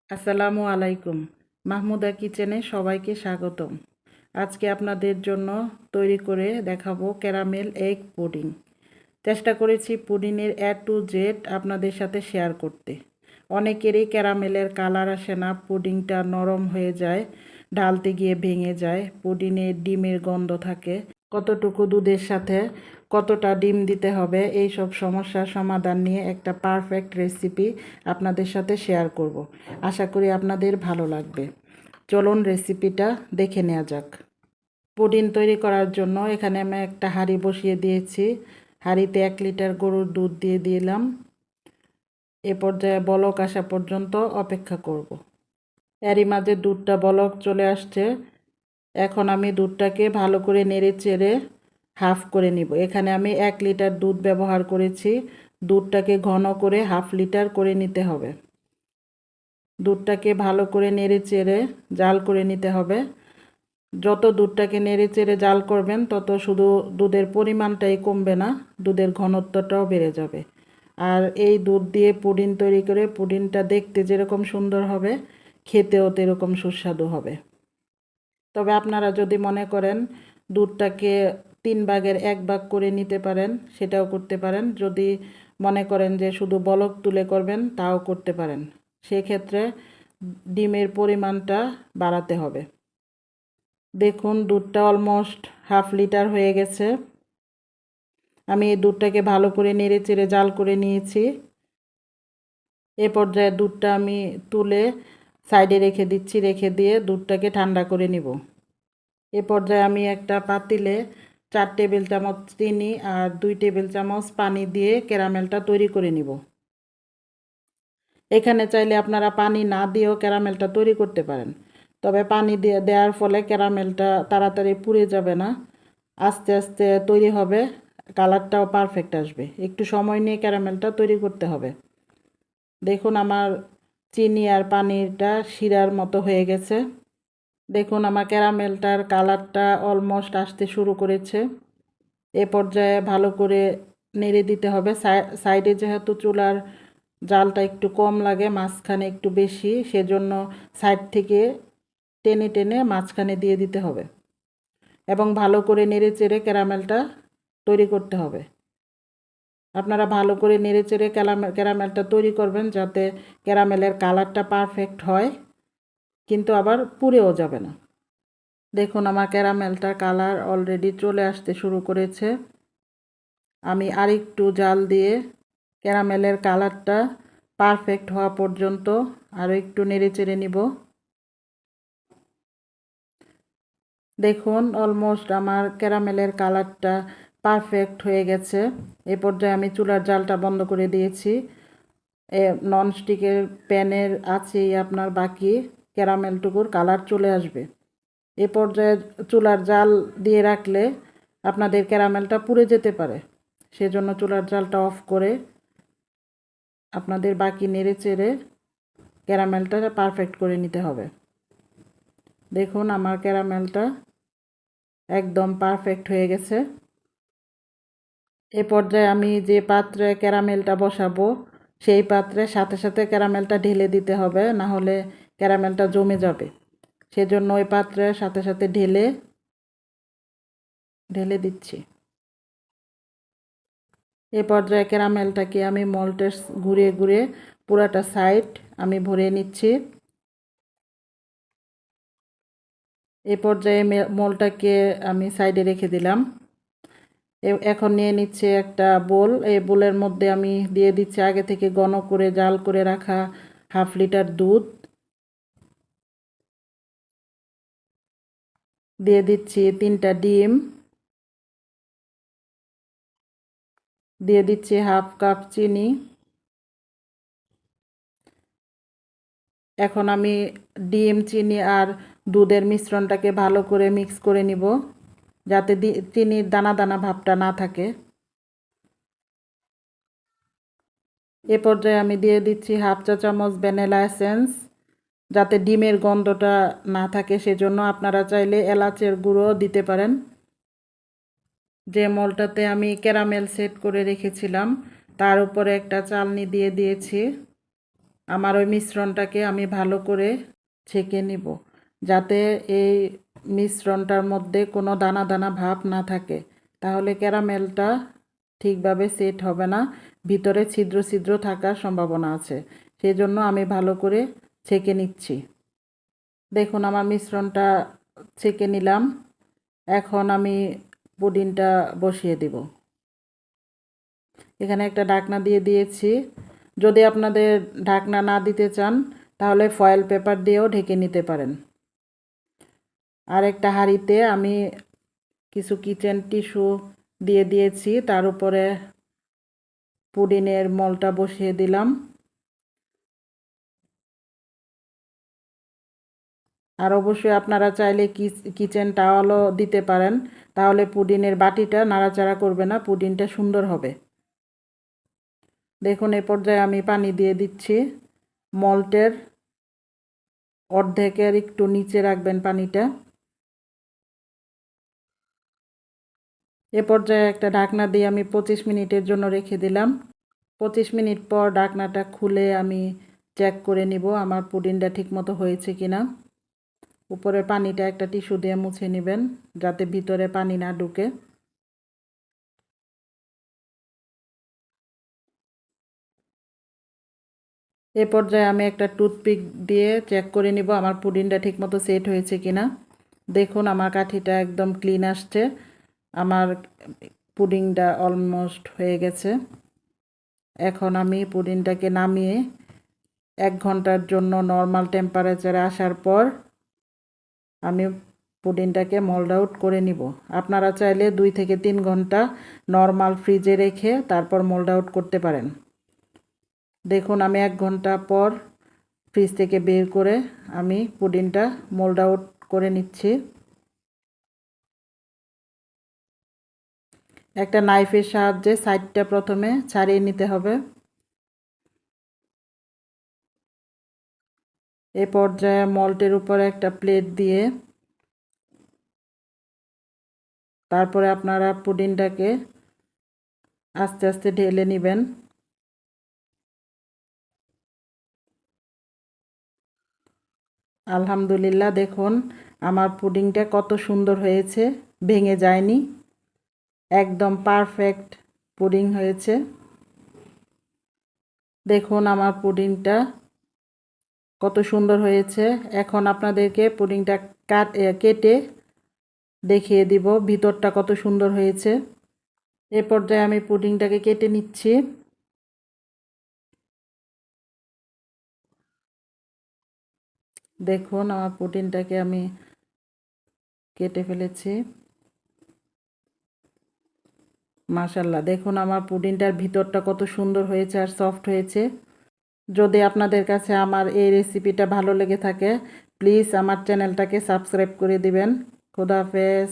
আসসালামু আলাইকুম। মাহমুদা কিচেনে সবাইকে স্বাগতম। আজকে আপনাদের জন্য তৈরি করে দেখাবো ক্যারামেল এগ পুডিং। চেষ্টা করেছি পুডিংয়ের টু জেড আপনাদের সাথে শেয়ার করতে। অনেকেরই ক্যারামেলের কালার আসে না, পুডিংটা নরম হয়ে যায়, ঢালতে গিয়ে ভেঙে যায়, পুডিংয়ে ডিমের গন্ধ থাকে, কতটুকু দুধের সাথে কতটা ডিম দিতে হবে, এই সব সমস্যার সমাধান নিয়ে একটা পারফেক্ট রেসিপি আপনাদের সাথে শেয়ার করব। আশা করি আপনাদের ভালো লাগবে। চলুন রেসিপিটা দেখে নেওয়া যাক। পুডিং তৈরি করার জন্য এখানে আমি একটা হাঁড়ি বসিয়ে দিয়েছি। হাঁড়িতে 1 লিটার গরুর দুধ দিয়ে দিলাম। এ পর্যায়ে বলক আসা পর্যন্ত অপেক্ষা করব। এরই মাঝে দুধটা বলক চলে আসছে। এখন আমি দুধটাকে ভালো করে নেড়ে চেড়ে হাফ করে নিব। এখানে আমি 1 লিটার দুধ ব্যবহার করেছি। দুধটাকে ঘন করে 1/2 লিটার করে নিতে হবে। দুধটাকে ভালো করে নেড়ে চেড়ে জাল করে নিতে হবে। যত দুধটাকে নেড়ে চেড়ে জাল করবেন তত শুধু দুধের পরিমাণটাই কমবে না, দুধের ঘনত্বটাও বেড়ে যাবে। আর এই দুধ দিয়ে পুডিং তৈরি করে পুডিংটা দেখতে যেরকম সুন্দর হবে, খেতেও তেরকম সুস্বাদু হবে। তবে আপনারা যদি মনে করেন দুধটাকে 3 ভাগের 1 ভাগ করে নিতে পারেন, সেটাও করতে পারেন। যদি মনে করেন যে শুধু বলক তুলে করবেন, তাও করতে পারেন। সেক্ষেত্রে ডিমের পরিমাণটা বাড়াতে হবে। দেখুন দুধটা অলমোস্ট 1/2 লিটার হয়ে গেছে। আমি এই দুধটাকে ভালো করে নেড়ে চেড়ে জাল করে নিয়েছি। এ পর্যায়ে দুধটা আমি তুলে সাইডে রেখে দিচ্ছি। রেখে দিয়ে দুধটাকে ঠান্ডা করে নিব। এ পর্যায়ে আমি একটা পাতিলে 4 টেবিল চামচ চিনি আর 2 টেবিল চামচ পানি দিয়ে ক্যারামেলটা তৈরি করে নিব। এখানে চাইলে আপনারা পানি না দিয়েও ক্যারামেলটা তৈরি করতে পারেন। তবে পানি দিয়ে দেওয়ার ফলে ক্যারামেলটা তাড়াতাড়ি পুড়ে যাবে না, আস্তে আস্তে তৈরি হবে, কালারটাও পারফেক্ট আসবে। একটু সময় নিয়ে ক্যারামেলটা তৈরি করতে হবে। দেখুন আমার চিনি আর পানিটা শিরার মতো হয়ে গেছে। দেখুন আমার ক্যারামেলটার কালারটা অলমোস্ট আসতে শুরু করেছে। এ পর্যায়ে ভালো করে নেড়ে দিতে হবে। সাইডে যেহেতু চুলার জালটা একটু কম লাগে, মাঝখানে একটু বেশি, সেজন্য সাইড থেকে টেনে টেনে মাঝখানে দিয়ে দিতে হবে এবং ভালো করে নেড়ে চেড়ে ক্যারামেলটা তৈরি করতে হবে। আপনারা ভালো করে নেড়ে চেড়ে ক্যারামেলটা তৈরি করবেন যাতে ক্যারামেলের কালারটা পারফেক্ট হয়, কিন্তু আবার পুড়েও যাবে না। দেখুন আমার ক্যারামেলটার কালার অলরেডি চলে আসতে শুরু করেছে। আমি আরেকটু জাল দিয়ে ক্যারামেলের কালারটা পারফেক্ট হওয়া পর্যন্ত আরও একটু নেড়ে চেড়ে নিব। দেখুন অলমোস্ট আমার ক্যারামেলের কালারটা পারফেক্ট হয়ে গেছে। এ পর্যায়ে আমি চুলার জালটা বন্ধ করে দিয়েছি। ননস্টিকের প্যানের আছেই আপনার বাকি ক্যারামেলটুকুর কালার চলে আসবে। এ পর্যায়ে চুলার জাল দিয়ে রাখলে আপনাদের ক্যারামেলটা পুড়ে যেতে পারে, সেজন্য চুলার জালটা অফ করে আপনাদের বাকি নেড়ে চেড়ে ক্যারামেলটা পারফেক্ট করে নিতে হবে। দেখুন আমার ক্যারামেলটা একদম পারফেক্ট হয়ে গেছে। এ পর্যায়ে আমি যে পাত্রে ক্যারামেলটা বসাবো সেই পাত্রে সাথে সাথে ক্যারামেলটা ঢেলে দিতে হবে, না হলে ক্যারামেলটা জমে যাবে। সেজন্য ওই পাত্রে সাথে সাথে ঢেলে দিচ্ছি। এ পর্যায়ে ক্যারামেলটাকে আমি মল্টের ঘুরিয়ে ঘুরিয়ে পুরাটা সাইড আমি ভরে নিচ্ছি। এ পর্যায়ে মলটাকে আমি সাইডে রেখে দিলাম। এখন নিয়ে নিচ্ছে একটা বোল। এই বোলের মধ্যে আমি দিয়ে দিচ্ছি আগে থেকে ঘন করে জাল করে রাখা 1/2 লিটার দুধ। দিয়ে দিচ্ছি 3টা ডিম। দিয়ে দিচ্ছি 1/2 কাপ চিনি। এখন আমি ডিম, চিনি আর দুধের মিশ্রণটাকে ভালো করে মিক্স করে নিব, যাতে চিনির দানা দানা ভাবটা না থাকে। এ পর্যায়ে আমি দিয়ে দিচ্ছি 1/2 চা চামচ ভ্যানিলা এসেন্স, যাতে ডিমের গন্ধটা না থাকে, সেজন্য আপনারা চাইলে এলাচের গুঁড়ো দিতে পারেন। যে মলটাতে আমি ক্যারামেল সেট করে রেখেছিলাম তার উপরে একটা চালনি দিয়ে দিয়েছি। আমার ওই মিশ্রণটাকে আমি ভালো করে ছেঁকে নিব, যাতে এই মিশ্রণটার মধ্যে কোনো দানা দানা ভাব না থাকে, তাহলে ক্যারামেলটা ঠিকভাবে সেট হবে না, ভিতরে ছিদ্র ছিদ্র থাকার সম্ভাবনা আছে। সেই জন্য আমি ভালো করে ছেঁকে নিচ্ছি। দেখুন আমার মিশ্রণটা ছেঁকে নিলাম। এখন আমি পুডিংটা বসিয়ে দেব। এখানে একটা ঢাকনা দিয়ে দিয়েছি। যদি আপনাদের ঢাকনা না দিতে চান তাহলে ফয়েল পেপার দিয়েও ঢেকে নিতে পারেন। আর একটা হাঁড়িতে আমি কিছু কিচেন টিস্যু দিয়ে দিয়েছি, তার উপরে পুডিংয়ের মলটা বসিয়ে দিলাম। আর অবশ্যই আপনারা চাইলে কিচেন টাওয়ালও দিতে পারেন, তাহলে পুডিংয়ের বাটিটা নাড়াচাড়া করবে না, পুডিংটা সুন্দর হবে। দেখুন এই পর্যায়ে আমি পানি দিয়ে দিচ্ছি। মল্টের অর্ধেকের একটু নিচে রাখবেন পানিটা। এ পর্যায়ে একটা ঢাকনা দিয়ে আমি 25 মিনিটের জন্য রেখে দিলাম। 25 মিনিট পর ঢাকনাটা খুলে আমি চেক করে নিব আমার পুডিংটা ঠিকমতো হয়েছে কিনা। উপরের পানিটা একটা টিস্যু দিয়ে মুছে নেবেন, যাতে ভিতরে পানি না ঢুকে। এ পর্যায়ে আমি একটা টুথপিক দিয়ে চেক করে নিব আমার পুডিংটা ঠিকমতো সেট হয়েছে কিনা। দেখুন আমার কাঠিটা একদম ক্লিন আসছে। আমার পুডিংটা অলমোস্ট হয়ে গেছে। এখন আমি পুডিংটাকে নামিয়ে 1 ঘন্টার জন্য নর্মাল টেম্পারেচারে আসার পর আমি পুডিংটাকে মোল্ড আউট করে নিব। আপনারা চাইলে 2 থেকে 3 ঘন্টা নর্মাল ফ্রিজে রেখে তারপর মোল্ড আউট করতে পারেন। দেখুন আমি 1 ঘন্টা পর ফ্রিজ থেকে বের করে আমি পুডিংটা মোল্ড আউট করে নিচ্ছি। একটা নাইফের সাহায্যে সাইডটা প্রথমে ছাড়িয়ে নিতে হবে। এ পর্যায়ে মল্টের উপরে একটা প্লেট দিয়ে তারপরে আপনারা পুডিংটাকে আস্তে আস্তে ঢেলে নেবেন। আলহামদুলিল্লাহ, দেখুন আমার পুডিংটা কত সুন্দর হয়েছে, ভেঙে যায়নি, একদম পারফেক্ট পুডিং হয়েছে। দেখুন আমার পুডিংটা কত সুন্দর হয়েছে। এখন আপনাদেরকে পুডিংটা কেটে দেখিয়ে দিব ভিতরটা কত সুন্দর হয়েছে। এ পর্যায়ে আমি পুডিংটাকে কেটে নিচ্ছি। দেখুন আমার পুডিংটাকে আমি কেটে ফেলেছি। মাশাআল্লাহ, দেখুন আমার পুডিংটার ভিতরটা কত সুন্দর হয়েছে আর সফট হয়েছে। যদি আপনাদের কাছে আমার এই রেসিপিটা ভালো লেগে থাকে প্লিজ আমার চ্যানেলটাকে সাবস্ক্রাইব করে দিবেন। খোদা হাফেজ।